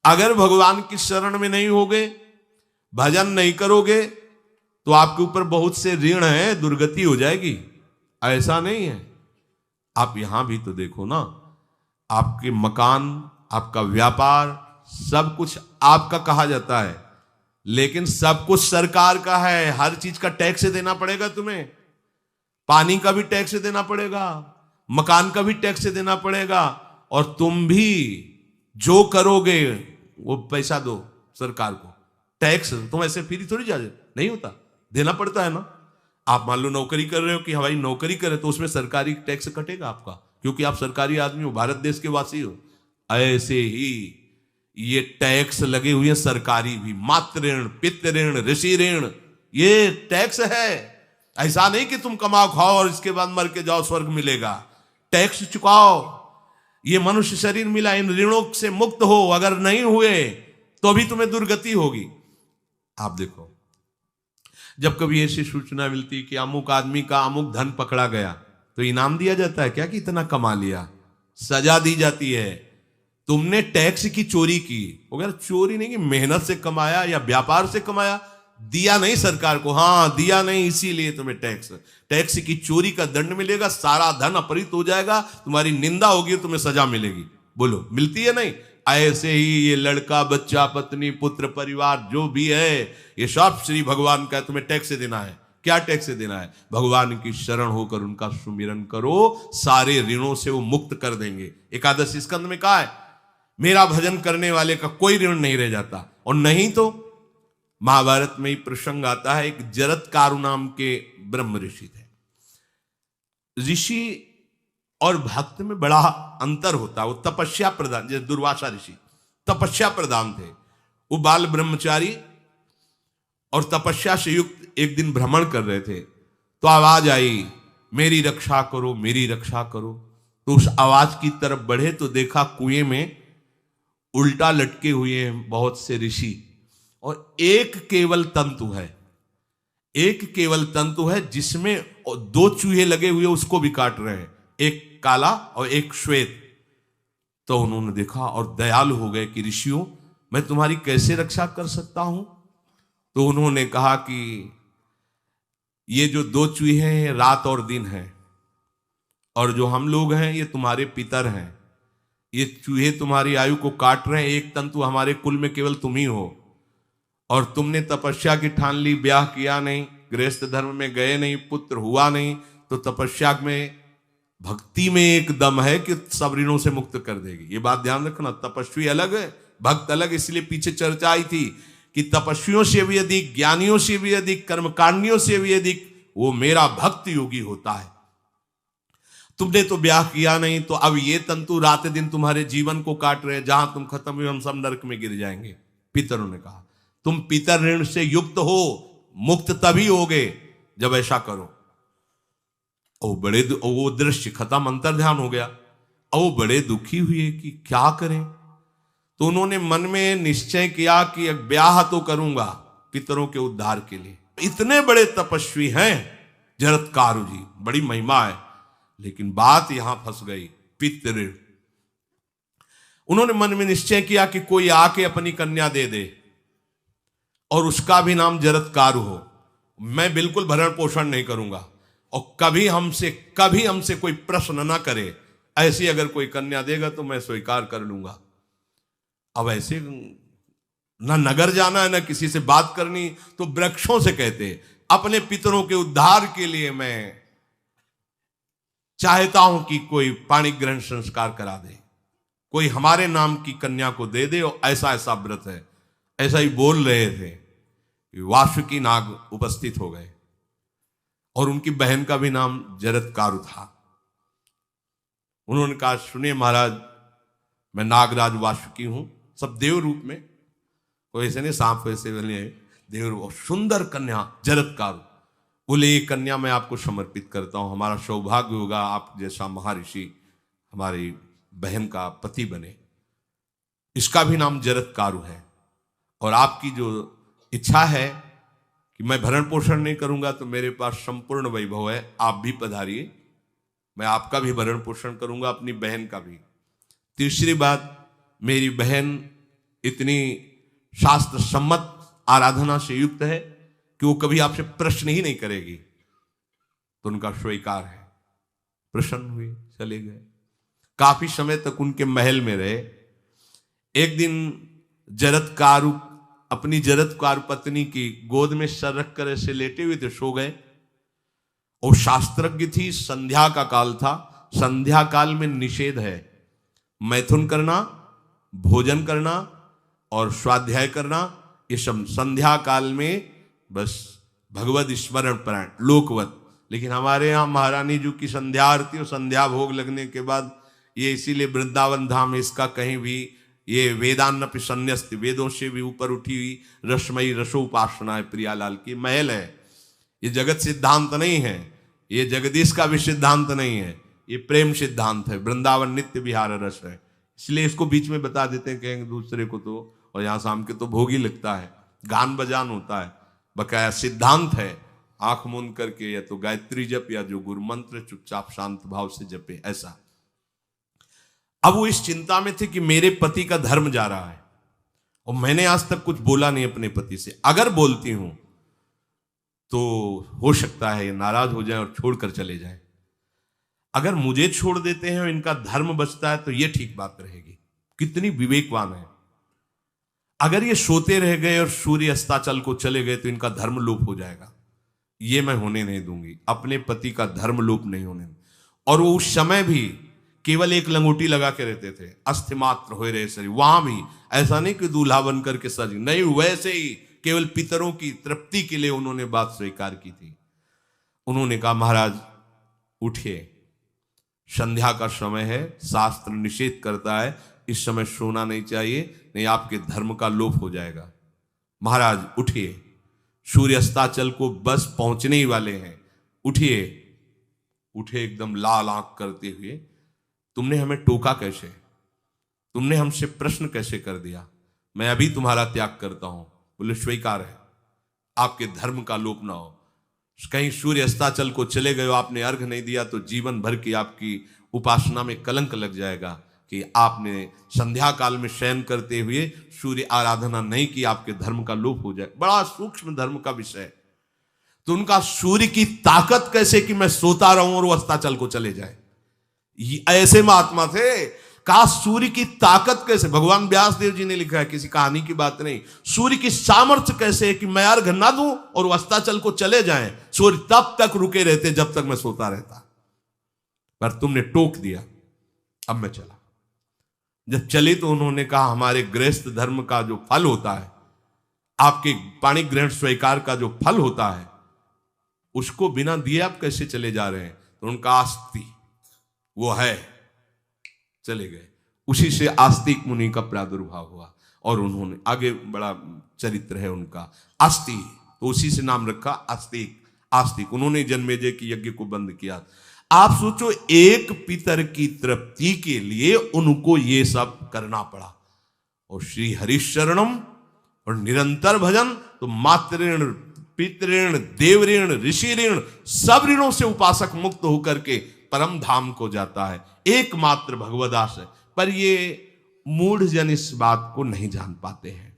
अगर भगवान की शरण में नहीं होगे, भजन नहीं करोगे, तो आपके ऊपर बहुत से ऋण है, दुर्गति हो जाएगी। ऐसा नहीं है। आप यहां भी तो देखो ना, आपके मकान, आपका व्यापार, सब कुछ आपका कहा जाता है, लेकिन सब कुछ सरकार का है। हर चीज का टैक्स देना पड़ेगा तुम्हें। पानी का भी टैक्स देना पड़ेगा, मकान का भी टैक्स देना पड़ेगा, और तुम भी जो करोगे वो पैसा दो सरकार को। टैक्स तुम ऐसे फ्री थोड़ी जा नहीं होता, देना पड़ता है ना। आप मान लो नौकरी कर रहे हो कि हमारी नौकरी करें, तो उसमें सरकारी टैक्स कटेगा आपका, क्योंकि आप सरकारी आदमी हो, भारत देश के वासी हो। ऐसे ही ये टैक्स लगे हुए हैं सरकारी भी, मातृ ऋण, पितृ ऋण, ऋषि ऋण, ये टैक्स है। ऐसा नहीं कि तुम कमाओ खाओ और इसके बाद मर के जाओ स्वर्ग मिलेगा। टैक्स चुकाओ। ये मनुष्य शरीर मिला, इन ऋणों से मुक्त हो। अगर नहीं हुए तो भी तुम्हें दुर्गति होगी। आप देखो, जब कभी ऐसी सूचना मिलती कि अमुक आदमी का अमुक धन पकड़ा गया, तो इनाम दिया जाता है क्या कि इतना कमा लिया? सजा दी जाती है। तुमने टैक्स की चोरी की, अगर चोरी नहीं की, मेहनत से कमाया या व्यापार से कमाया, दिया नहीं सरकार को, हाँ दिया नहीं, इसीलिए तुम्हें टैक्स की चोरी का दंड मिलेगा। सारा धन अपहृत हो जाएगा, तुम्हारी निंदा होगी, तुम्हें सजा मिलेगी। बोलो मिलती है नहीं? ऐसे ही ये लड़का, बच्चा, पत्नी, पुत्र, परिवार जो भी है, ये सब श्री भगवान का तुम्हें टैक्स देना है। क्या टैक्स देना है? भगवान की शरण होकर उनका सुमिरन करो, सारे ऋणों से वो मुक्त कर देंगे। एकादश स्कंद में कहा है, मेरा भजन करने वाले का कोई ऋण नहीं रह जाता। और नहीं तो महाभारत में ही प्रसंग आता है, एक जरत्कारु नाम के ब्रह्म ऋषि थे। ऋषि और भक्त में बड़ा अंतर होता है। वो तपस्या प्रधान, जैसे दुर्वासा ऋषि तपस्या प्रधान थे, वो बाल ब्रह्मचारी और तपस्या से युक्त एक दिन भ्रमण कर रहे थे, तो आवाज आई, मेरी रक्षा करो, मेरी रक्षा करो। तो उस आवाज की तरफ बढ़े तो देखा कुएं में उल्टा लटके हुए हैं बहुत से ऋषि, और एक केवल तंतु है, एक केवल तंतु है जिसमें दो चूहे लगे हुए, उसको भी काट रहे हैं, एक काला और एक श्वेत। तो उन्होंने देखा और दयालु हो गए कि ऋषियों, मैं तुम्हारी कैसे रक्षा कर सकता हूं? तो उन्होंने कहा कि ये जो दो चूहे हैं रात और दिन हैं, और जो हम लोग हैं ये तुम्हारे पितर हैं। ये चूहे तुम्हारी आयु को काट रहे हैं, एक तंतु हमारे कुल में केवल तुम ही हो, और तुमने तपस्या की ठान ली, ब्याह किया नहीं, गृहस्थ धर्म में गए नहीं, पुत्र हुआ नहीं, तो तपस्या में, भक्ति में एक दम है कि सब ऋणों से मुक्त कर देगी। ये बात ध्यान रखना, तपस्वी अलग है, भक्त अलग। इसलिए पीछे चर्चा आई थी कि तपस्वियों से भी अधिक, ज्ञानियों से भी अधिक, कर्मकांडियों से भी अधिक वो मेरा भक्त योगी होता है। तुमने तो ब्याह किया नहीं, तो अब ये तंतु रात दिन तुम्हारे जीवन को काट रहे हैं, जहां तुम खत्म हुए हम सब नरक में गिर जाएंगे। पितरों ने कहा, तुम पितर ऋण से युक्त हो, मुक्त तभी होगे जब ऐसा करो। वो दृश्य खत्म, अंतर ध्यान हो गया। वो बड़े दुखी हुए कि क्या करें। तो उन्होंने मन में निश्चय किया कि एक ब्याह तो करूंगा पितरों के उद्धार के लिए। इतने बड़े तपस्वी हैं जरत्कारु जी, बड़ी महिमा है, लेकिन बात यहां फंस गई, पितृ। उन्होंने मन में निश्चय किया कि कोई आके अपनी कन्या दे दे और उसका भी नाम जरत्कारु हो। मैं बिल्कुल भरण पोषण नहीं करूंगा, और कभी हमसे कोई प्रश्न ना करे। ऐसी अगर कोई कन्या देगा तो मैं स्वीकार कर लूंगा। अब ऐसे ना नगर जाना है, ना किसी से बात करनी, तो वृक्षों से कहते, अपने पितरों के उद्धार के लिए मैं चाहता हूं कि कोई पाणी ग्रहण संस्कार करा दे, कोई हमारे नाम की कन्या को दे दे, और ऐसा ऐसा व्रत है। ऐसा ही बोल रहे थे, वासुकी नाग उपस्थित हो गए, और उनकी बहन का भी नाम जरत्कारु था। उन्होंने कहा, सुनिए महाराज, मैं नागराज वासुकी हूं, सब देव रूप में, कोई ऐसे नहीं सांप वैसे वाले, देव रूप, और सुंदर कन्या जरत्कारु। बोले, ये कन्या मैं आपको समर्पित करता हूं, हमारा सौभाग्य होगा आप जैसा महर्षि हमारी बहन का पति बने। इसका भी नाम जरत्कारु है, और आपकी जो इच्छा है कि मैं भरण पोषण नहीं करूंगा, तो मेरे पास संपूर्ण वैभव है, आप भी पधारिए, मैं आपका भी भरण पोषण करूंगा, अपनी बहन का भी। तीसरी बात, मेरी बहन इतनी शास्त्र सम्मत आराधना से युक्त है कि वो कभी आपसे प्रश्न ही नहीं करेगी, तो उनका स्वीकार है। प्रसन्न हुए, चले गए। काफी समय तक उनके महल में रहे। एक दिन जरत्कारु अपनी जरत्कारु पत्नी की गोद में सर रख कर ऐसे लेटे हुए थे, सो गए। वो शास्त्रज्ञ थी, संध्या का काल था। संध्या काल में निषेध है मैथुन करना, भोजन करना और स्वाध्याय करना। ये सब संध्या काल में बस भगवत स्मरण परायण लोकवत। लेकिन हमारे यहाँ महारानी जी की संध्या आरती और संध्या भोग लगने के बाद ये इसीलिए वृंदावन धाम इसका कहीं भी ये वेदान्नपि संन्यस्त, वेदों से भी ऊपर उठी हुई रसमयी रसोपासना है। प्रियालाल की महल है। ये जगत सिद्धांत नहीं है, ये जगदीश का भी सिद्धांत नहीं है, ये प्रेम सिद्धांत है। वृंदावन नित्य विहार रस है, इसलिए इसको बीच में बता देते हैं कहेंगे दूसरे को तो। और यहाँ शाम के तो भोग ही लगता है, गान बजान होता है, बकाया सिद्धांत है। आंख मूंद करके या तो गायत्री जप या जो गुरु मंत्र चुपचाप शांत भाव से जपे, ऐसा। अब वो इस चिंता में थे कि मेरे पति का धर्म जा रहा है और मैंने आज तक कुछ बोला नहीं अपने पति से। अगर बोलती हूं तो हो सकता है ये नाराज हो जाए और छोड़कर चले जाए। अगर मुझे छोड़ देते हैं और इनका धर्म बचता है तो ये ठीक बात रहेगी। कितनी विवेकवान है। अगर ये सोते रह गए और सूर्य अस्ताचल को चले गए तो इनका धर्म लोप हो जाएगा। ये मैं होने नहीं दूंगी, अपने पति का धर्म लोप नहीं होने। और वो उस समय भी केवल एक लंगोटी लगा के रहते थे, अस्थि मात्र हो रहे शरीर। वहां भी ऐसा नहीं कि दूल्हा बन करके सज, नहीं, वैसे ही केवल पितरों की तृप्ति के लिए उन्होंने बात स्वीकार की थी। उन्होंने कहा महाराज उठिए, संध्या का समय है, शास्त्र निषेध करता है इस समय सोना नहीं चाहिए, नहीं आपके धर्म का लोप हो जाएगा। महाराज उठिए, सूर्य अस्ताचल को बस पहुंचने ही वाले हैं, उठिए। उठे एकदम लाल आंख करते हुए, तुमने हमें टोका कैसे, तुमने हमसे प्रश्न कैसे कर दिया, मैं अभी तुम्हारा त्याग करता हूं। बोले स्वीकार है, आपके धर्म का लोप ना हो। कहीं सूर्य अस्ताचल को चले गए, आपने अर्घ नहीं दिया तो जीवन भर की आपकी उपासना में कलंक लग जाएगा कि आपने संध्या काल में शयन करते हुए सूर्य आराधना नहीं की, आपके धर्म का लोप हो जाए। बड़ा सूक्ष्म धर्म का विषय। तो उनका सूर्य की ताकत कैसे कि मैं सोता रहूं और वो अस्ताचल को चले जाए, ऐसे महात्मा थे। कहा सूर्य की ताकत कैसे, भगवान व्यास देव जी ने लिखा है, किसी कहानी की बात नहीं। सूर्य की सामर्थ्य कैसे है कि मैं अर्घ ना दूं और अस्ताचल को चले जाएं, सूर्य तब तक रुके रहते जब तक मैं सोता रहता। पर तुमने टोक दिया, अब मैं चला। जब चले तो उन्होंने कहा हमारे गृहस्थ धर्म का जो फल होता है, आपके पाणी ग्रहण स्वीकार का जो फल होता है, उसको बिना दिए आप कैसे चले जा रहे हैं। तो उनका आस्ति वो है, चले गए। उसी से आस्तिक मुनि का प्रादुर्भाव हुआ और उन्होंने आगे बड़ा चरित्र है उनका, आस्ति, तो उसी से नाम रखा आस्तिक। आस्तिक उन्होंने जन्मेजय की यज्ञ को बंद किया। आप सोचो, एक पितर की तृप्ति के लिए उनको ये सब करना पड़ा। और श्री हरिशरणम और निरंतर भजन, तो मातृण, पितृण, देवऋण, ऋषि ऋण, सब ऋणों से उपासक मुक्त होकर के परम धाम को जाता है। एकमात्र भगवदास है। पर ये मूढ़ जन इस बात को नहीं जान पाते हैं।